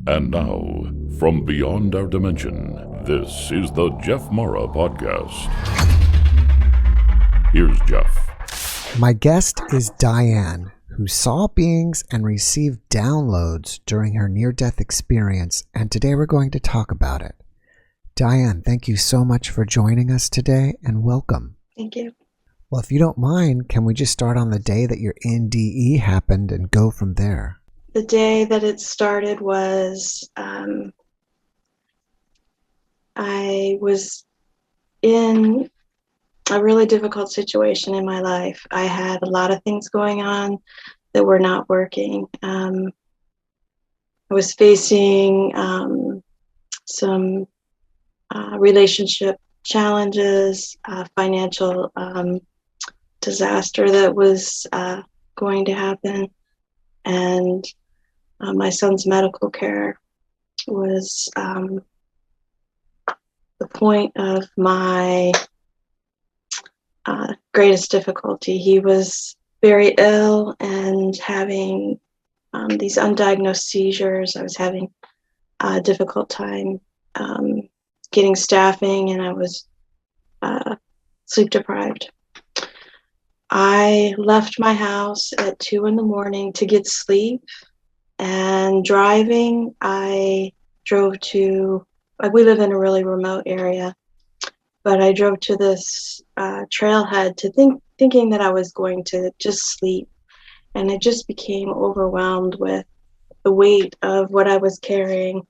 And now, from beyond our dimension, this is the JeffMara podcast. Here's Jeff. My guest is Diane, who saw beings and received downloads during her near-death experience, and today we're going to talk about it. Diane, thank you so much for joining us today, and welcome. Thank you. Well, if you don't mind, can we just start on the day that your NDE happened and go from there? The day that it started was I was in a really difficult situation in my life. I had a lot of things going on that were not working. I was facing some relationship challenges, financial disaster that was going to happen, and my son's medical care was the point of my greatest difficulty. He was very ill and having these undiagnosed seizures. I was having a difficult time getting staffing, and I was sleep deprived. I left my house at 2 a.m. to get sleep, and driving, I drove to, we live in a really remote area, but I drove to this trailhead thinking that I was going to just sleep, and I just became overwhelmed with the weight of what I was carrying,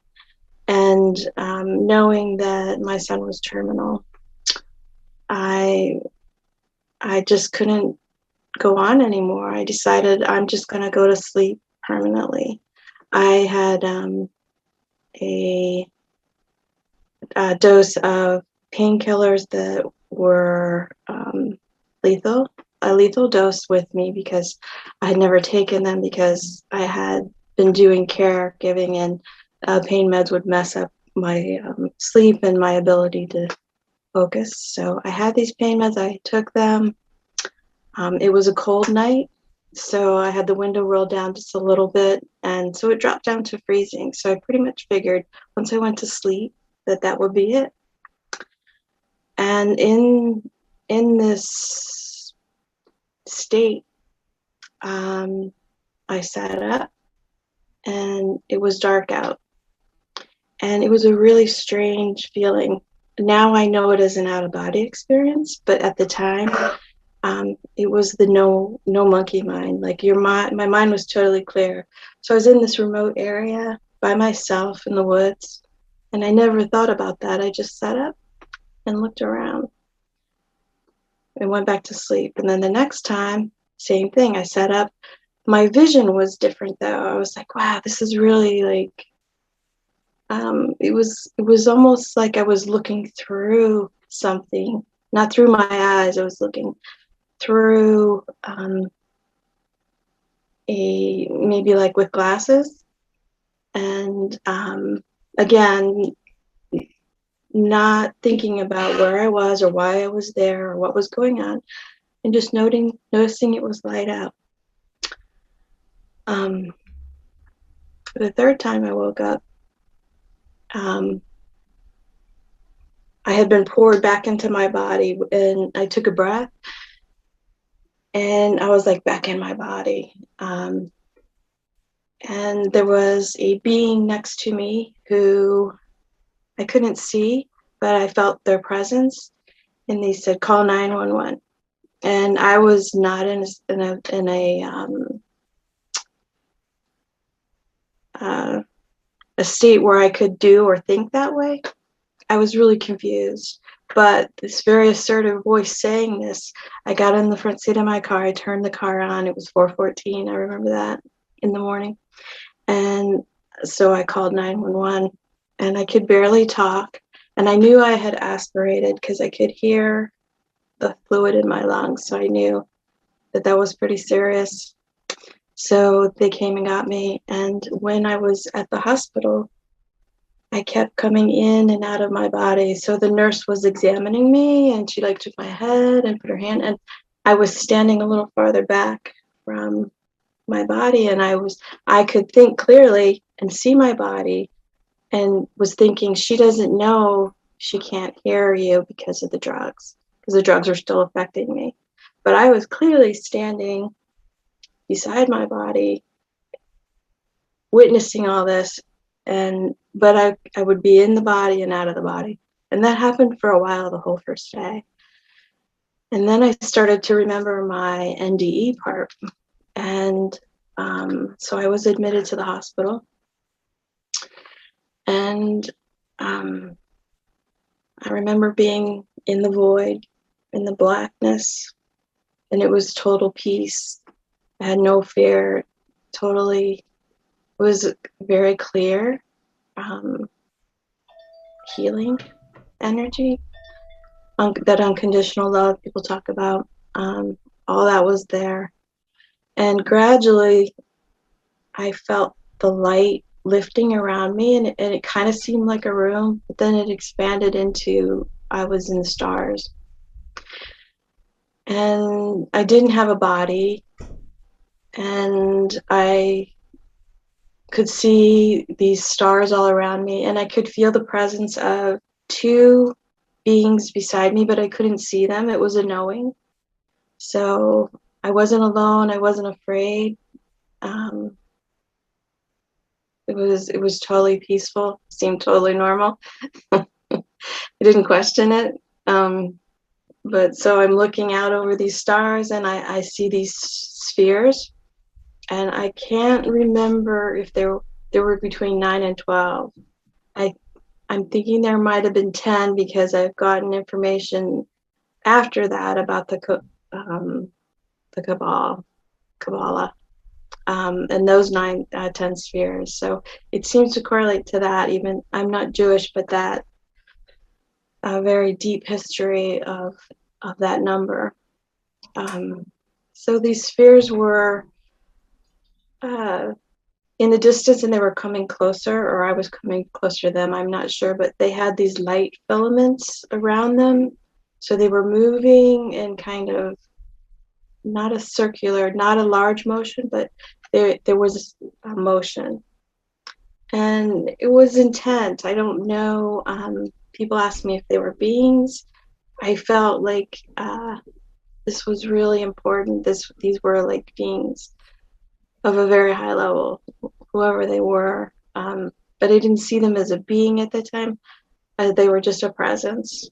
and knowing that my son was terminal. I just couldn't go on anymore. I decided I'm just going to go to sleep permanently. I had a dose of painkillers that were lethal, a lethal dose with me, because I had never taken them because I had been doing caregiving, and pain meds would mess up my sleep and my ability to focus. So I had these pain meds. I took them. It was a cold night, so I had the window rolled down just a little bit, and so it dropped down to freezing. So I pretty much figured once I went to sleep that would be it. And in this state, I sat up, and it was dark out, and it was a really strange feeling. Now I know it as an out-of-body experience, but at the time, it was the no monkey mind. Like my mind was totally clear. So I was in this remote area by myself in the woods, and I never thought about that. I just sat up and looked around and went back to sleep. And then the next time, same thing. I sat up. My vision was different though. I was like, wow, this is really like, it was almost like I was looking through something, not through my eyes. I was looking through maybe like with glasses, and again, not thinking about where I was or why I was there or what was going on, and just noticing it was light out. The third time I woke up, I had been poured back into my body, and I took a breath, and I was like back in my body. And there was a being next to me who I couldn't see, but I felt their presence, and they said, "Call 911." And I was not in a state where I could do or think that way. I was really confused, but this very assertive voice saying this, I got in the front seat of my car. I turned the car on. It was 4:14. I remember that, in the morning. And so I called 911, and I could barely talk. And I knew I had aspirated because I could hear the fluid in my lungs. So I knew that was pretty serious. So they came and got me. And when I was at the hospital, I kept coming in and out of my body. So the nurse was examining me, and she like took my head and put her hand, and I was standing a little farther back from my body, and I could think clearly, and see my body, and was thinking, she doesn't know, she can't hear you because of the drugs, because the drugs are still affecting me. But I was clearly standing beside my body, witnessing all this, but I would be in the body and out of the body. And that happened for a while, the whole first day. And then I started to remember my NDE part. And so I was admitted to the hospital. And I remember being in the void, in the blackness, and it was total peace. I had no fear, totally, it was very clear, healing energy, that unconditional love people talk about. All that was there. And gradually, I felt the light lifting around me, and it kind of seemed like a room, but then it expanded into, I was in the stars. And I didn't have a body, and I could see these stars all around me, and I could feel the presence of two beings beside me, but I couldn't see them. It was a knowing. So I wasn't alone. I wasn't afraid. It was totally peaceful. Seemed totally normal. I didn't question it. But so I'm looking out over these stars, and I see these spheres, and I can't remember if there were between 9 and 12. I'm thinking there might have been 10, because I've gotten information after that about the Kabbalah, and those 10 spheres. So it seems to correlate to that. Even I'm not Jewish, but that a very deep history of that number. So these spheres were in the distance, and they were coming closer, or I was coming closer to them, I'm not sure, but they had these light filaments around them. So they were moving in kind of not a circular, not a large motion, but there was a motion. And it was intense. I don't know. People asked me if they were beings. I felt like this was really important. These were like beings of a very high level, whoever they were. But I didn't see them as a being at the time. They were just a presence.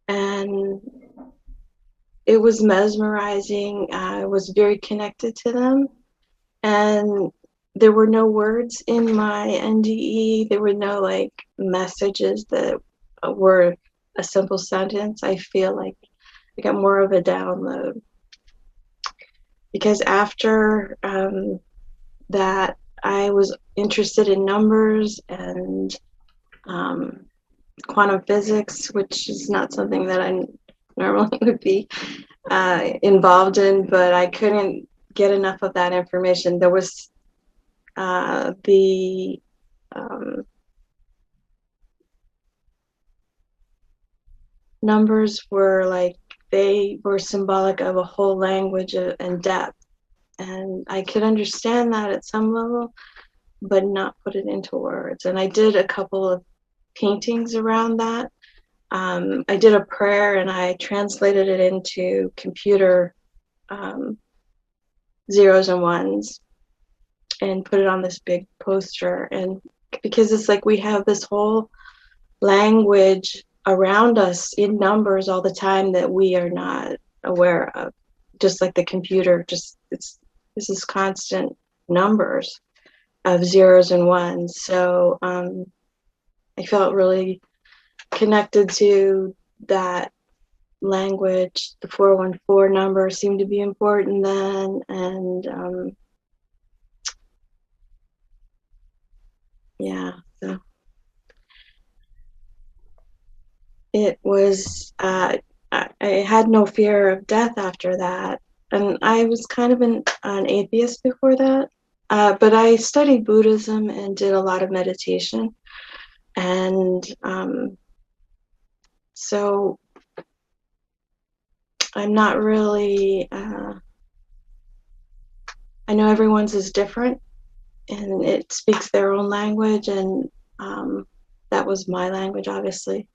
And it was mesmerizing. I was very connected to them. And there were no words in my NDE. There were no like messages that were a simple sentence. I feel like I got more of a download. Because after that, I was interested in numbers and quantum physics, which is not something that I normally would be involved in, but I couldn't get enough of that information. There was the numbers were like, they were symbolic of a whole language and depth. And I could understand that at some level, but not put it into words. And I did a couple of paintings around that. I did a prayer, and I translated it into computer zeros and ones, and put it on this big poster. And because it's like we have this whole language around us in numbers all the time that we are not aware of, just like the computer, this is constant numbers of zeros and ones. So I felt really connected to that language. The 414 number seemed to be important then. And yeah, so it was, I had no fear of death after that. And I was kind of an atheist before that. But I studied Buddhism and did a lot of meditation. And so I'm not really, I know everyone's is different and it speaks their own language, and that was my language, obviously.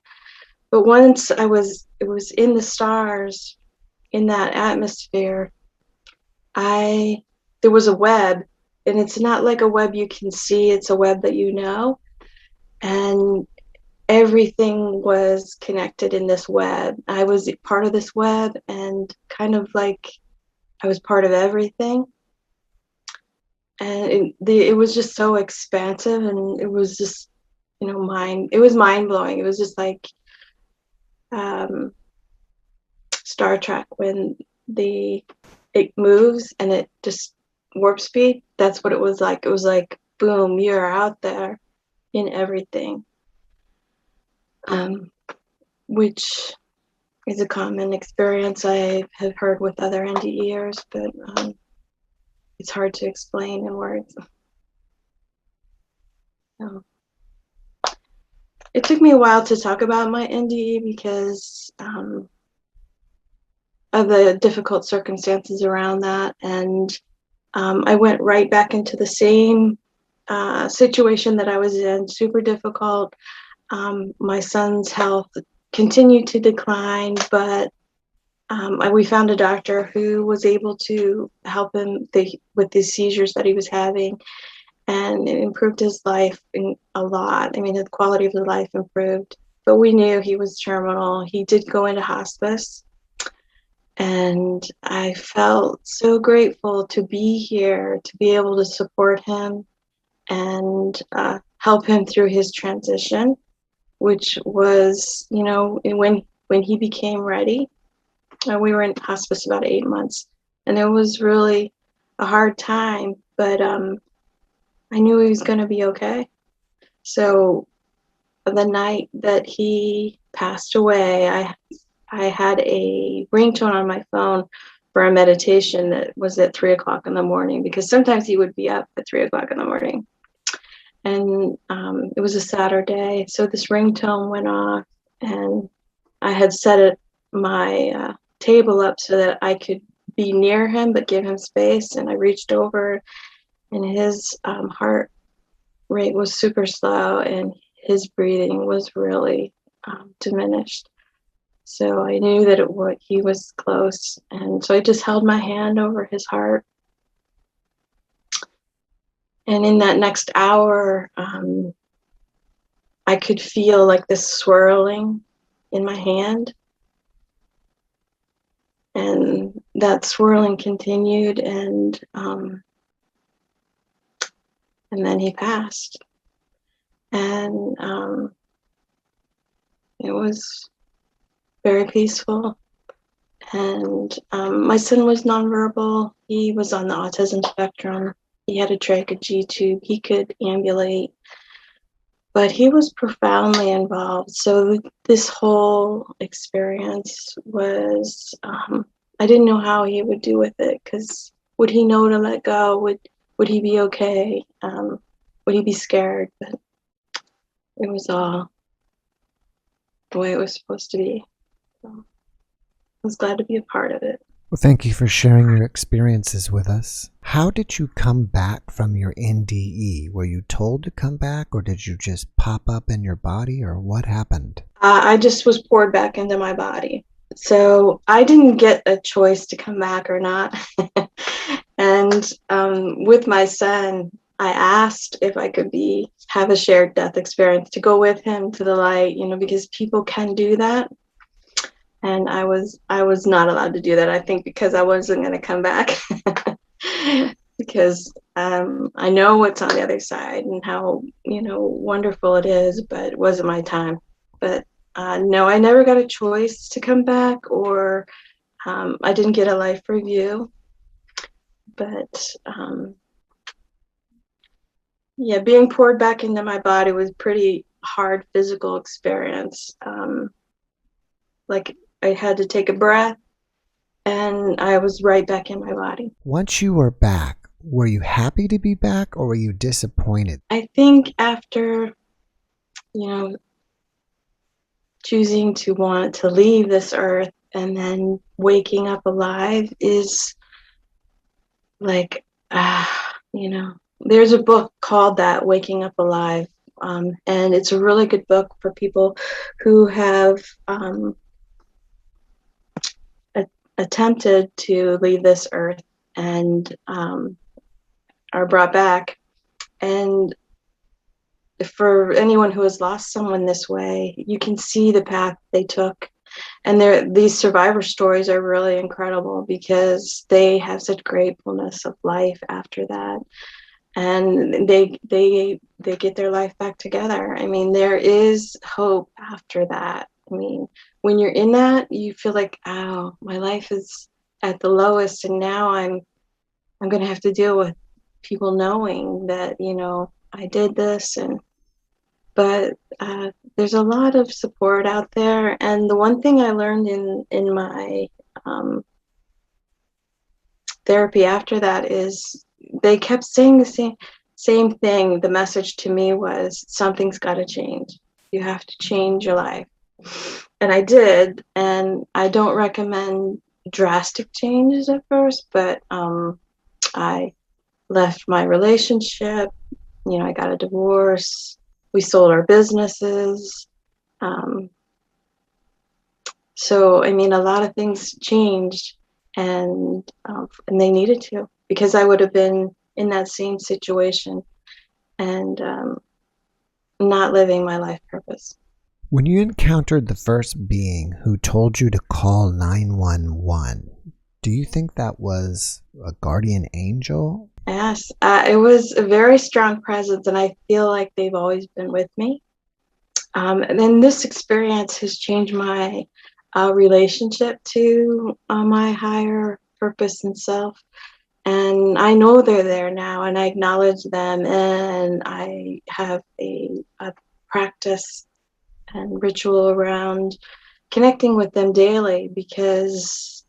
But once it was in the stars, in that atmosphere, there was a web, and it's not like a web you can see, it's a web that you know, and everything was connected in this web. I was part of this web, and kind of like I was part of everything. And it was just so expansive, and it was just, it was mind blowing. It was just like Star Trek when it moves and it just warp speed. That's what it was like. It was like, boom, you're out there in everything, which is a common experience I have heard with other NDEers, but it's hard to explain in words. So, it took me a while to talk about my NDE because of the difficult circumstances around that, and I went right back into the same situation that I was in, super difficult. My son's health continued to decline, but we found a doctor who was able to help him with the seizures that he was having, and it improved his life a lot. I mean, the quality of his life improved, but we knew he was terminal. He did go into hospice, and I felt so grateful to be here, to be able to support him and help him through his transition, which was, when he became ready. We were in hospice about 8 months, and it was really a hard time, but I knew he was going to be okay. So the night that he passed away, I had a ringtone on my phone for a meditation that was at 3:00 in the morning, because sometimes he would be up at 3:00 in the morning. And it was a Saturday, so this ringtone went off, and I had set my table up so that I could be near him but give him space. And I reached over, and his heart rate was super slow, and his breathing was really diminished. So I knew that he was close, and so I just held my hand over his heart. And in that next hour, I could feel like this swirling in my hand. And that swirling continued, and then he passed. And it was very peaceful. And my son was nonverbal. He was on the autism spectrum. He had a trach, a G-tube. He could ambulate, but he was profoundly involved. So this whole experience was, I didn't know how he would do with it, because would he know to let go? Would he be okay? Would he be scared? But it was all the way it was supposed to be. So I was glad to be a part of it. Well, thank you for sharing your experiences with us. How did you come back from your NDE? Were you told to come back, or did you just pop up in your body, or what happened? I just was poured back into my body. So I didn't get a choice to come back or not. And with my son, I asked if I could have a shared death experience, to go with him to the light, because people can do that. And I was not allowed to do that, I think, because I wasn't going to come back. Because I know what's on the other side and how, wonderful it is, but it wasn't my time. But no, I never got a choice to come back, or I didn't get a life review. But yeah, being poured back into my body was pretty hard physical experience. Like, I had to take a breath, and I was right back in my body. Once you were back, were you happy to be back, or were you disappointed? I think after, choosing to want to leave this earth and then waking up alive is like, there's a book called that, Waking Up Alive, and it's a really good book for people who have attempted to leave this earth and are brought back. And for anyone who has lost someone this way, you can see the path they took. And these survivor stories are really incredible because they have such gratefulness of life after that. And they get their life back together. I mean, there is hope after that. I mean, when you're in that, you feel like, oh, my life is at the lowest, and now I'm going to have to deal with people knowing that, I did this. But there's a lot of support out there. And the one thing I learned in my therapy after that is they kept saying the same thing. The message to me was, something's got to change. You have to change your life. And I did. And I don't recommend drastic changes at first, but I left my relationship. I got a divorce. We sold our businesses. So, I mean, a lot of things changed, and they needed to, because I would have been in that same situation and not living my life purpose. When you encountered the first being who told you to call 911, do you think that was a guardian angel? Yes, it was a very strong presence, and I feel like they've always been with me. And then this experience has changed my relationship to my higher purpose and self. And I know they're there now, and I acknowledge them, and I have a practice and ritual around connecting with them daily, because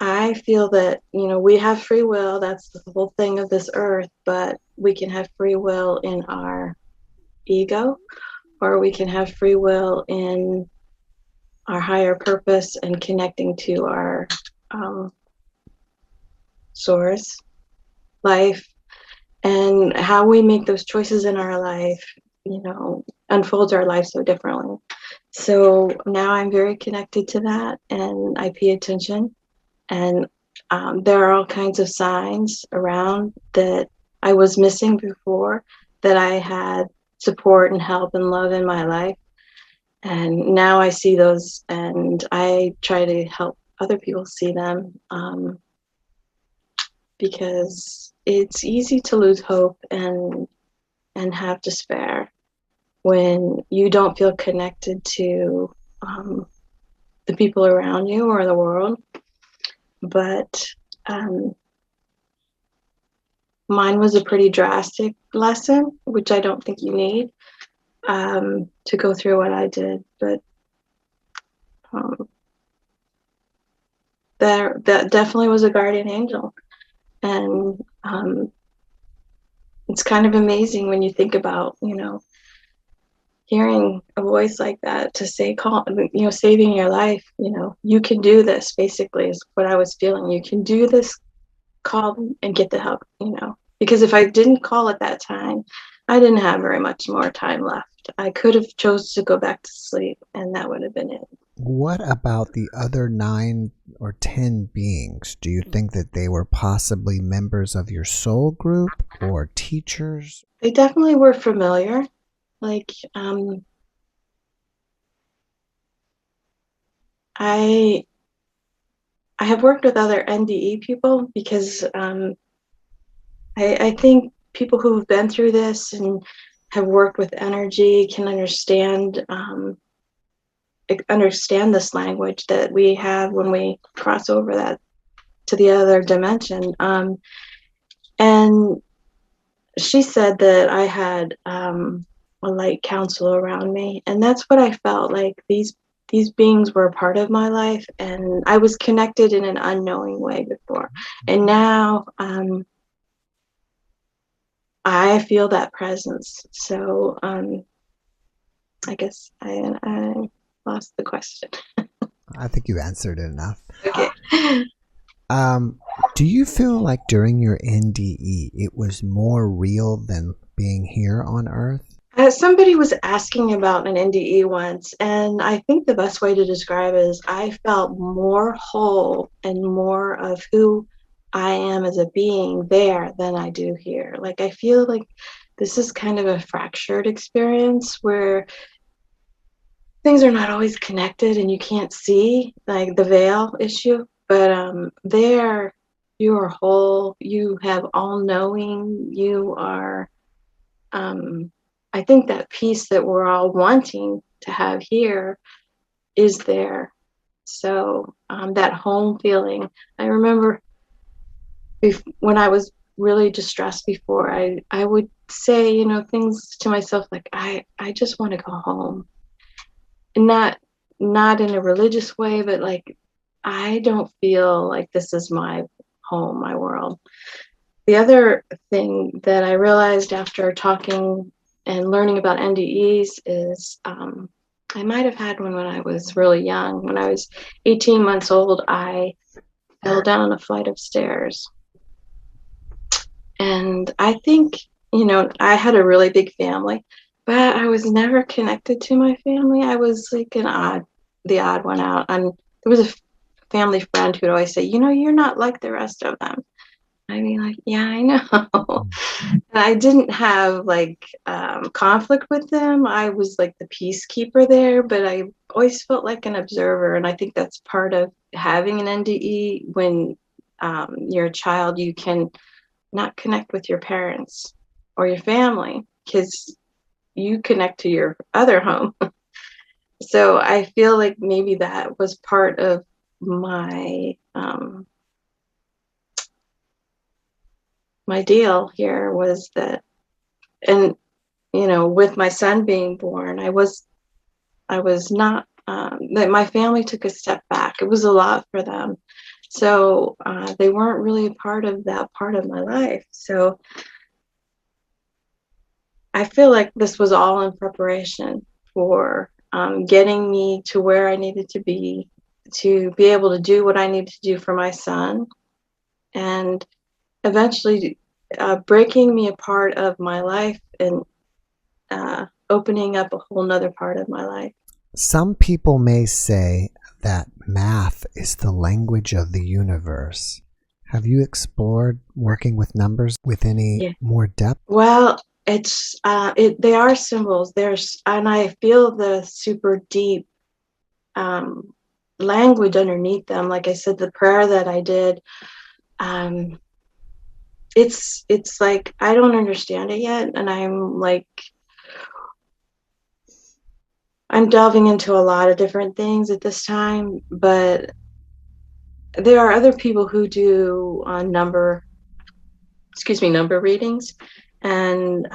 I feel that, we have free will. That's the whole thing of this earth, but we can have free will in our ego, or we can have free will in our higher purpose and connecting to our source, life, and how we make those choices in our life, unfolds our life so differently. So now I'm very connected to that, and I pay attention. And there are all kinds of signs around that I was missing before, that I had support and help and love in my life. And now I see those, and I try to help other people see them, because it's easy to lose hope and have despair when you don't feel connected to the people around you or the world. But mine was a pretty drastic lesson, which I don't think you need to go through what I did. But that definitely was a guardian angel. And it's kind of amazing when you think about, hearing a voice like that to say, call, saving your life, you can do this, basically, is what I was feeling. You can do this, call and get the help, because if I didn't call at that time, I didn't have very much more time left. I could have chose to go back to sleep, and that would have been it. What about the other 9 or 10 beings? Do you think that they were possibly members of your soul group or teachers? They definitely were familiar. Like, I have worked with other NDE people, because I think people who've been through this and have worked with energy can understand this language that we have when we cross over that to the other dimension. And she said that I had a light council around me, and that's what I felt like. These beings were a part of my life, and I was connected in an unknowing way before, and now I feel that presence. So I guess I lost the question. I think you answered it enough. Okay. Do you feel like during your NDE it was more real than being here on Earth? Somebody was asking about an NDE once, and I think the best way to describe it is I felt more whole and more of who I am as a being there than I do here. Like, I feel like this is kind of a fractured experience where things are not always connected and you can't see, like the veil issue. But there, you are whole, you have all knowing, you are. I think that peace that we're all wanting to have here is there. So that home feeling, I remember when I was really distressed before, I would say, things to myself like, I just want to go home. And not in a religious way, but like, I don't feel like this is my home, my world. The other thing that I realized after talking and learning about NDEs is I might have had one when I was really young. When I was 18 months old, I fell down a flight of stairs. And I think, I had a really big family, but I was never connected to my family. I was like the odd one out. And there was a family friend who'd always say, you're not like the rest of them. I mean, like, yeah, I know. I didn't have like conflict with them. I was like the peacekeeper there, but I always felt like an observer. And I think that's part of having an NDE. When you're a child, you can not connect with your parents or your family because you connect to your other home. So I feel like maybe that was part of my my deal here was that, and with my son being born, I was not that my family took a step back. It was a lot for them, so they weren't really a part of that part of my life. So I feel like this was all in preparation for getting me to where I needed to be able to do what I needed to do for my son, and eventually breaking me a part of my life and opening up a whole nother part of my life. Some people may say that math is the language of the universe. Have you explored working with numbers with any more depth? Well, they are symbols. And I feel the super deep language underneath them. Like I said, the prayer that I did, it's like I don't understand it yet, and I'm delving into a lot of different things at this time, but there are other people who do number readings, and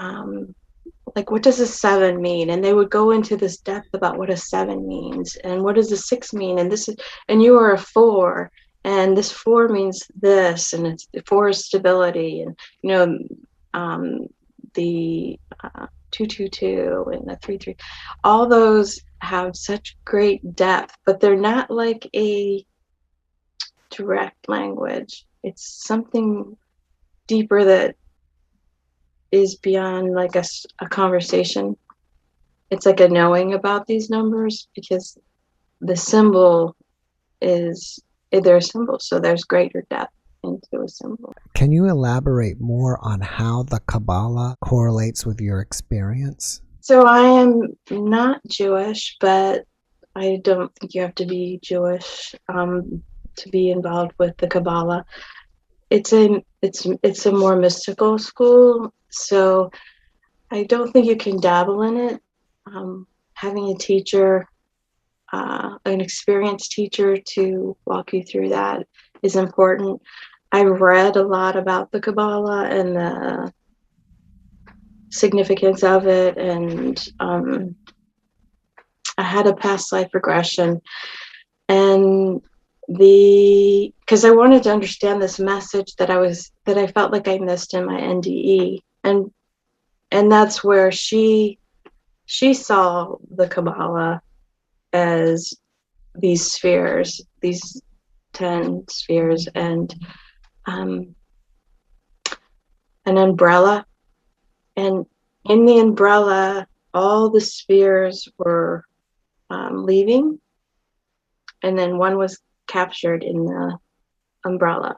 like, what does a 7 mean? And they would go into this depth about what a 7 means, and what does a 6 mean? And you are a 4, and this 4 means this, and it's 4 is stability, and the 222 and the 33, all those have such great depth, but they're not like a direct language. It's something deeper that is beyond like a conversation. It's like a knowing about these numbers, because the symbol is, they're a symbol, so there's greater depth into a symbol. Can you elaborate more on how the Kabbalah correlates with your experience? So I am not Jewish, but I don't think you have to be Jewish to be involved with the Kabbalah. It's a more mystical school, so I don't think you can dabble in it. Having a teacher, an experienced teacher to walk you through that is important. I've read a lot about the Kabbalah and the significance of it, and I had a past life regression, and because I wanted to understand this message that I felt like I missed in my NDE, and that's where she saw the Kabbalah as these spheres, these 10 spheres, and um, an umbrella, and in the umbrella, all the spheres were leaving, and then one was captured in the umbrella,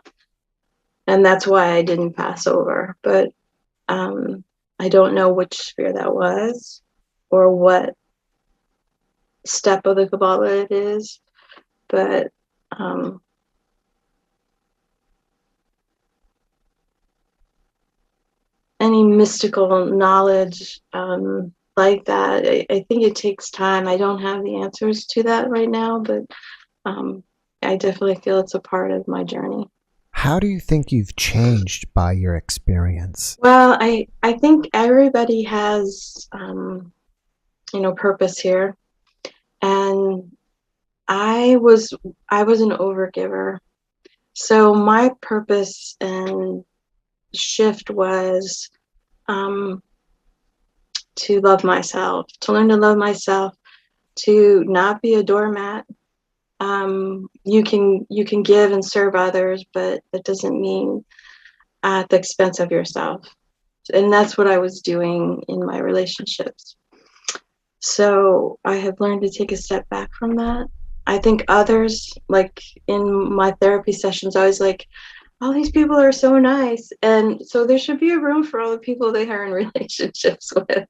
and that's why I didn't pass over. But I don't know which sphere that was or what step of the Kabbalah it is, but any mystical knowledge like that, I think it takes time. I don't have the answers to that right now, but I definitely feel it's a part of my journey. How do you think you've changed by your experience? Well, I think everybody has, purpose here. And I was an overgiver. So my purpose and shift was to love myself, to learn to love myself, to not be a doormat. You can give and serve others, but that doesn't mean at the expense of yourself. And that's what I was doing in my relationships. So I have learned to take a step back from that. I think others, like in my therapy sessions, I was like, all these people are so nice. And so there should be a room for all the people they are in relationships with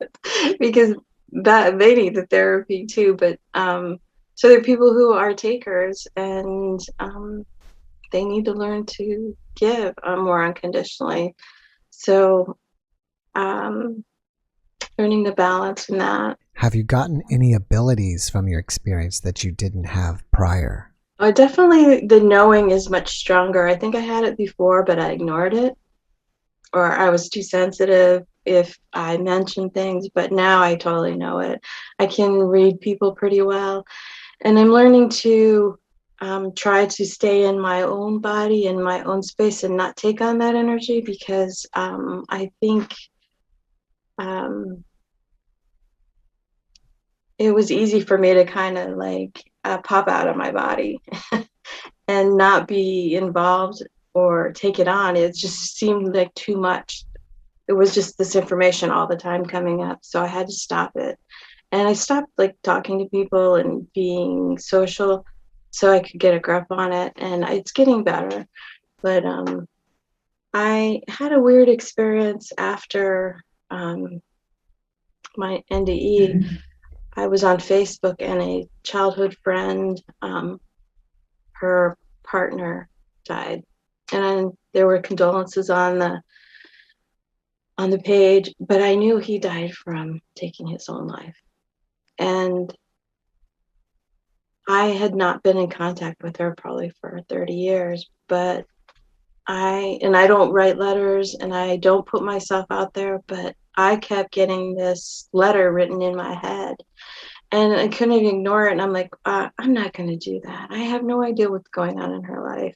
because that they need the therapy too. But so there are people who are takers, and they need to learn to give more unconditionally. So learning the balance in that. Have you gotten any abilities from your experience that you didn't have prior? Definitely the knowing is much stronger. I think I had it before, but I ignored it, or I was too sensitive if I mentioned things, but now I totally know it. I can read people pretty well, and I'm learning to try to stay in my own body, in my own space, and not take on that energy because I think it was easy for me to kind of like pop out of my body and not be involved or take it on. It just seemed like too much. It was just this information all the time coming up. So I had to stop it. And I stopped like talking to people and being social so I could get a grip on it. And it's getting better. But I had a weird experience after my NDE. I was on Facebook and a childhood friend, her partner died, and there were condolences on the page, but I knew he died from taking his own life, and I had not been in contact with her probably for 30 years, but I don't write letters and I don't put myself out there, but I kept getting this letter written in my head and I couldn't ignore it. And I'm like, I'm not going to do that. I have no idea what's going on in her life.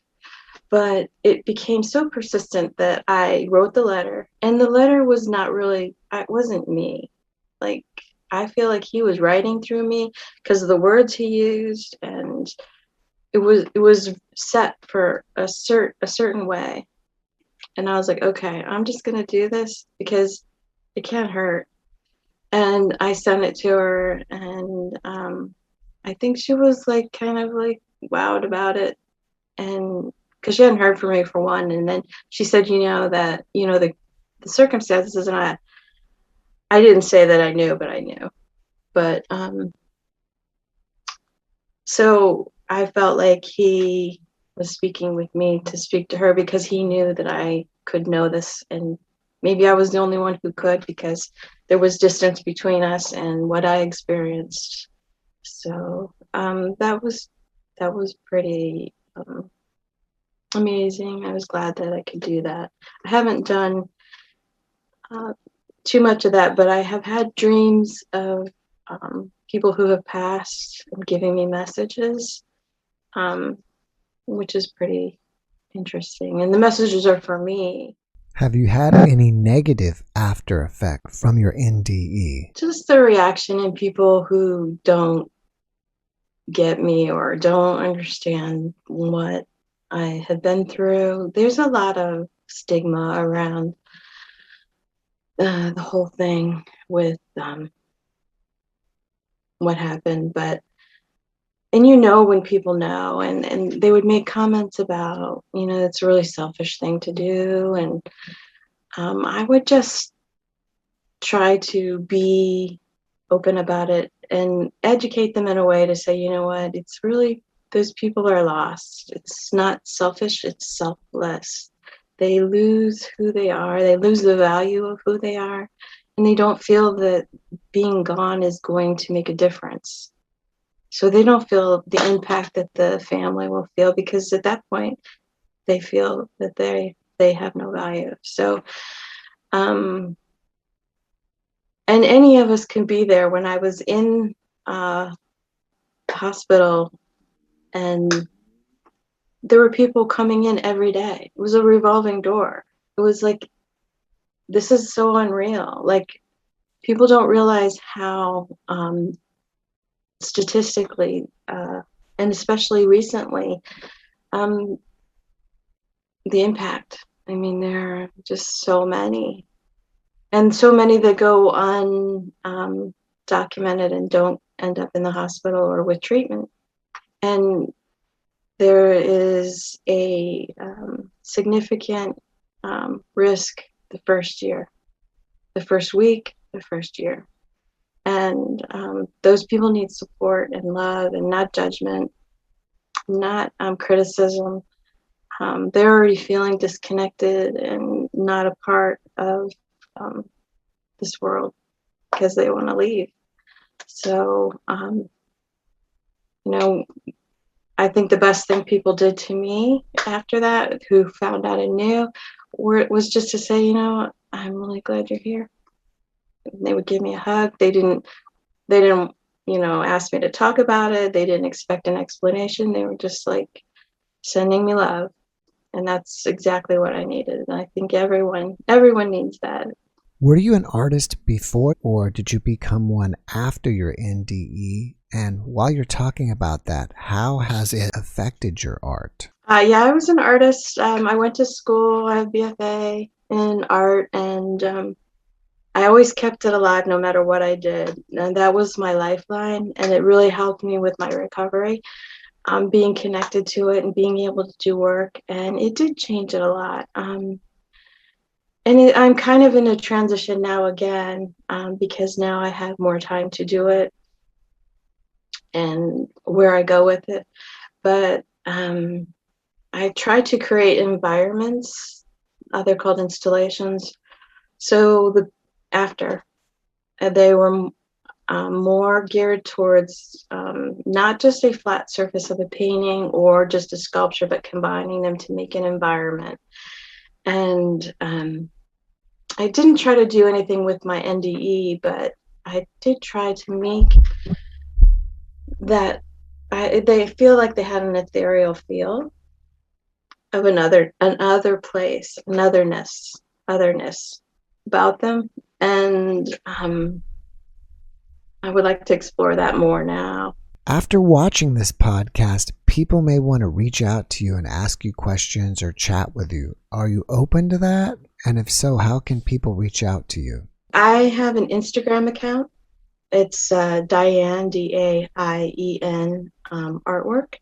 But it became so persistent that I wrote the letter, and the letter was not really, it wasn't me. Like, I feel like he was writing through me because of the words he used, and it was set for a certain way. And I was like, okay, I'm just going to do this because it can't hurt. And I sent it to her, and I think she was like kind of like wowed about it, and because she hadn't heard from me for one, and then she said, that the circumstances, and I didn't say that I knew, but I knew, but so I felt like he was speaking with me to speak to her because he knew that I could know this, and maybe I was the only one who could because there was distance between us and what I experienced. So that was pretty amazing. I was glad that I could do that. I haven't done too much of that, but I have had dreams of people who have passed and giving me messages, which is pretty interesting. And the messages are for me. Have you had any negative after effect from your NDE? Just the reaction in people who don't get me or don't understand what I have been through. There's a lot of stigma around the whole thing with what happened, and when people know, and they would make comments about, it's a really selfish thing to do, and I would just try to be open about it and educate them in a way to say, you know what, it's really, those people are lost. It's not selfish, it's selfless. They lose who they are, they lose the value of who they are, and they don't feel that being gone is going to make a difference. So they don't feel the impact that the family will feel, because at that point they feel that they have no value. So and any of us can be there. When I was in hospital, and there were people coming in every day. It was a revolving door. It was like, this is so unreal. Like, people don't realize how statistically, and especially recently, the impact. I mean, there are just so many, and so many that go undocumented and don't end up in the hospital or with treatment. And there is a significant risk the first year, the first week, the first year. And those people need support and love, and not judgment, not criticism. They're already feeling disconnected and not a part of this world, because they want to leave. So, I think the best thing people did to me after that, who found out and knew, was just to say, I'm really glad you're here. And they would give me a hug. They didn't, ask me to talk about it. They didn't expect an explanation. They were just like sending me love. And that's exactly what I needed. And I think everyone needs that. Were you an artist before, or did you become one after your NDE? And while you're talking about that, how has it affected your art? Yeah, I was an artist. I went to school. I have BFA in art, and I always kept it alive no matter what I did. And that was my lifeline, and it really helped me with my recovery, being connected to it and being able to do work. And it did change it a lot. I'm kind of in a transition now again, because now I have more time to do it and where I go with it. But I try to create environments. They're called installations. So they were more geared towards not just a flat surface of a painting or just a sculpture, but combining them to make an environment. And I didn't try to do anything with my NDE, but I did try to make that they feel like they had an ethereal feel of another place, otherness about them. And I would like to explore that more now. After watching this podcast, people may want to reach out to you and ask you questions or chat with you. Are you open to that? And if so, how can people reach out to you? I have an Instagram account. It's Diane, Daien, artwork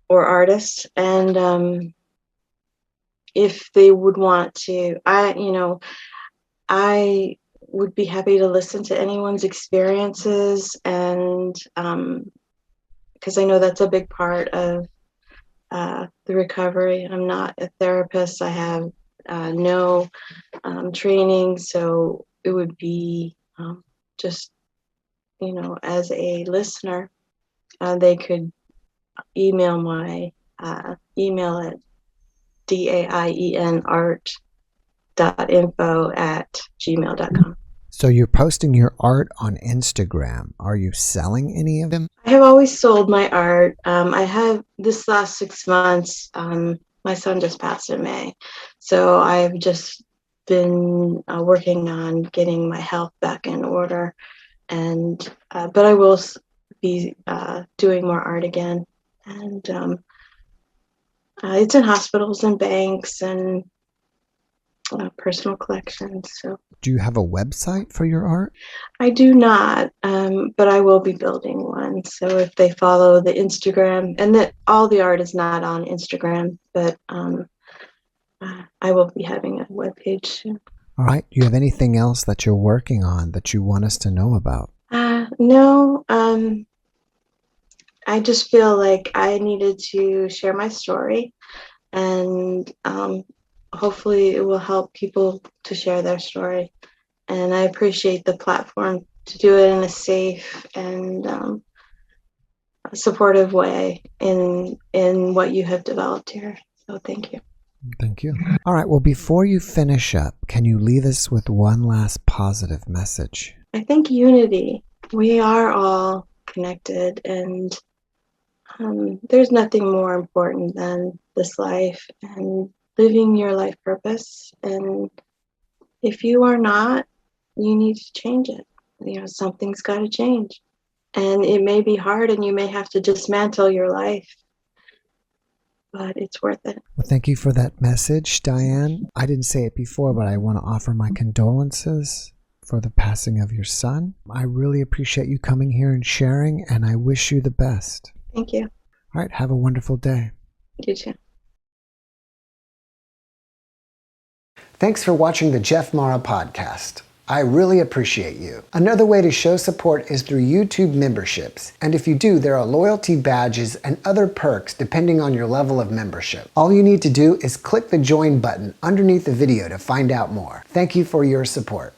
or artist. And if they would want to, I would be happy to listen to anyone's experiences, and because I know that's a big part of the recovery. I'm not a therapist. I have no training, so it would be just, as a listener, they could email my email at daienart.info@gmail.com. So you're posting your art on Instagram. Are you selling any of them? I have always sold my art. I have this last 6 months. My son just passed in May, so I've just been working on getting my health back in order, and but I will be doing more art again, and It's in hospitals and banks and personal collections. So Do you have a website for your art? I do not, but I will be building one. So if they follow the Instagram, and that all the art is not on Instagram, but I will be having a webpage soon. All right. Do you have anything else that you're working on that you want us to know about? No, I just feel like I needed to share my story, and hopefully it will help people to share their story. And I appreciate the platform to do it in a safe and supportive way in what you have developed here. So thank you. Thank you. All right. Well, before you finish up, can you leave us with one last positive message? I think unity. We are all connected, and there's nothing more important than this life and living your life purpose. And if you are not, you need to change it. Something's got to change. And it may be hard and you may have to dismantle your life, but it's worth it. Well, thank you for that message, Diane. I didn't say it before, but I want to offer my condolences for the passing of your son. I really appreciate you coming here and sharing, and I wish you the best. Thank you. All right. Have a wonderful day. You too. Thanks for watching the JeffMara podcast. I really appreciate you. Another way to show support is through YouTube memberships. And if you do, there are loyalty badges and other perks depending on your level of membership. All you need to do is click the join button underneath the video to find out more. Thank you for your support.